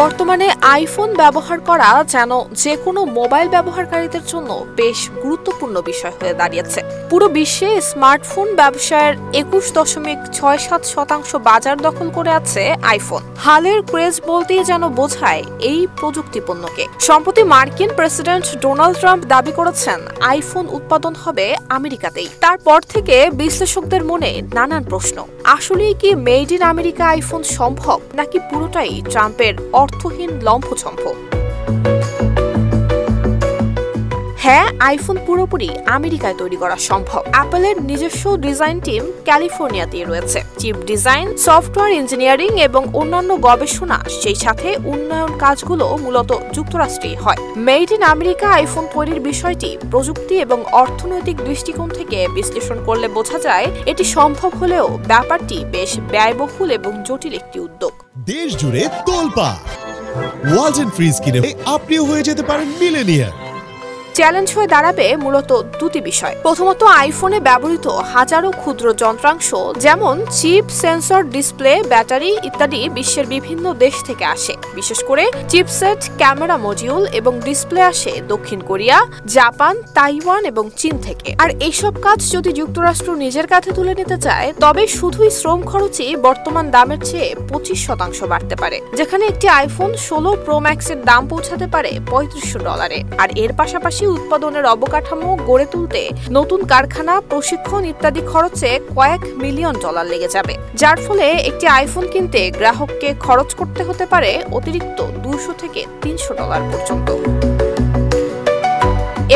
বর্তমানে আইফোন ব্যবহার করা যেন যে কোনো মোবাইল ব্যবহারকারীদের জন্য বেশ গুরুত্বপূর্ণ বিষয় হয়ে দাঁড়িয়েছে। পুরো বিশ্বে স্মার্টফোন ব্যবসায়ের 21.67% বাজার দখল করে আছে আইফোন। হালের ক্রেজ বলতেই যেন বোঝায় এই প্রযুক্তি পণ্যকে। সম্প্রতি মার্কিন প্রেসিডেন্ট ডোনাল্ড ট্রাম্প দাবি করেছেন আইফোন উৎপাদন হবে আমেরিকাতেই। তারপর থেকে বিশ্লেষকদের মনে নানান প্রশ্ন। আসলেই কি মেড ইন আমেরিকা আইফোন সম্ভব, নাকি পুরোটাই ট্রাম্পের অর্থহীন লম্ফঝম্প? হ্যাঁ, আইফোন পুরোপুরি আমেরিকায় তৈরি করা সম্ভব। অ্যাপলের নিজস্ব ডিজাইন টিম ক্যালিফোর্নিয়াতেই রয়েছে। চিপ ডিজাইন, সফটওয়্যার ইঞ্জিনিয়ারিং এবং অন্যান্য গবেষণা, সেই সাথে উন্নয়ন কাজগুলো মূলত যুক্তরাষ্ট্রেই হয়। মেড ইন আমেরিকা আইফোন তৈরির বিষয়টি প্রযুক্তি এবং অর্থনৈতিক দৃষ্টিকোণ থেকে বিশ্লেষণ করলে বোঝা যায় এটি সম্ভব হলেও ব্যাপারটি বেশ ব্যয়বহুল এবং জটিল একটি উদ্যোগ। দেশ জুড়ে তোলপাড় ওয়ালটন ফ্রিজ কিনে আপনিও হয়ে যেতে পারেন মিলেনিয়ার। চ্যালেঞ্জ হয়ে দাঁড়াবে মূলত দুটি বিষয়। প্রথমত, আইফোনে ব্যবহৃত হাজারো ক্ষুদ্র যন্ত্রাংশ যেমন চিপ, সেন্সর, ডিসপ্লে, ব্যাটারি ইত্যাদি বিশ্বের বিভিন্ন দেশ থেকে আসে। বিশেষ করে চিপসেট, ক্যামেরা মডিউল এবং ডিসপ্লে আসে দক্ষিণ কোরিয়া, জাপান, তাইওয়ান এবং চীন থেকে। আর এইসব কাজ যদি যুক্তরাষ্ট্র নিজের কাঁধে তুলে নিতে চায়, তবে শুধুই শ্রম খরচই বর্তমান দামের চেয়ে 25% বাড়তে পারে, যেখানে একটি আইফোন 16 প্রো ম্যাক্সের দাম পৌঁছাতে পারে $3500। আর এর পাশাপাশি উৎপাদনের অবকাঠামো গড়ে তুলতে নতুন কারখানা, প্রশিক্ষণ ইত্যাদি খরচে কয়েক মিলিয়ন ডলার লেগে যাবে, যার ফলে একটি আইফোন কিনতে গ্রাহককে খরচ করতে হতে পারে অতিরিক্ত $200 থেকে $300 পর্যন্ত।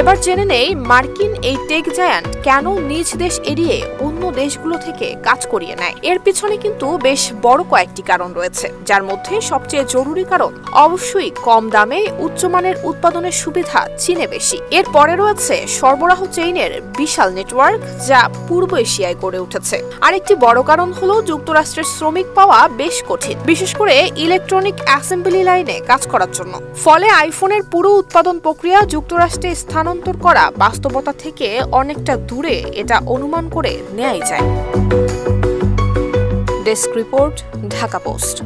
এবার জেনে নেই মার্কিন এই টেক জায়ান্ট কেন নিজ দেশ এড়িয়ে অন্য দেশগুলো থেকে কাজ করিয়ে নেয়। এর পিছনে কিন্তু বেশ বড় কয়েকটি কারণ রয়েছে, যার মধ্যে সবচেয়ে জরুরি কারণ অবশ্যই কম দামে উচ্চমানের উৎপাদনের সুবিধা চীনে বেশি। এর পরে রয়েছে সরবরাহ চেইনের বিশাল নেটওয়ার্ক, যা পূর্ব এশিয়ায় গড়ে উঠেছে। আরেকটি বড় কারণ হলো যুক্তরাষ্ট্রের শ্রমিক পাওয়া বেশ কঠিন, বিশেষ করে ইলেকট্রনিক অ্যাসেম্বলি লাইনে কাজ করার জন্য। ফলে আইফোনের পুরো উৎপাদন প্রক্রিয়া যুক্তরাষ্ট্রে স্থানান্তর করা বাস্তবতা থেকে অনেকটা দূরে, এটা অনুমান করে নেয়াই যায়। Desk report, Dhaka post.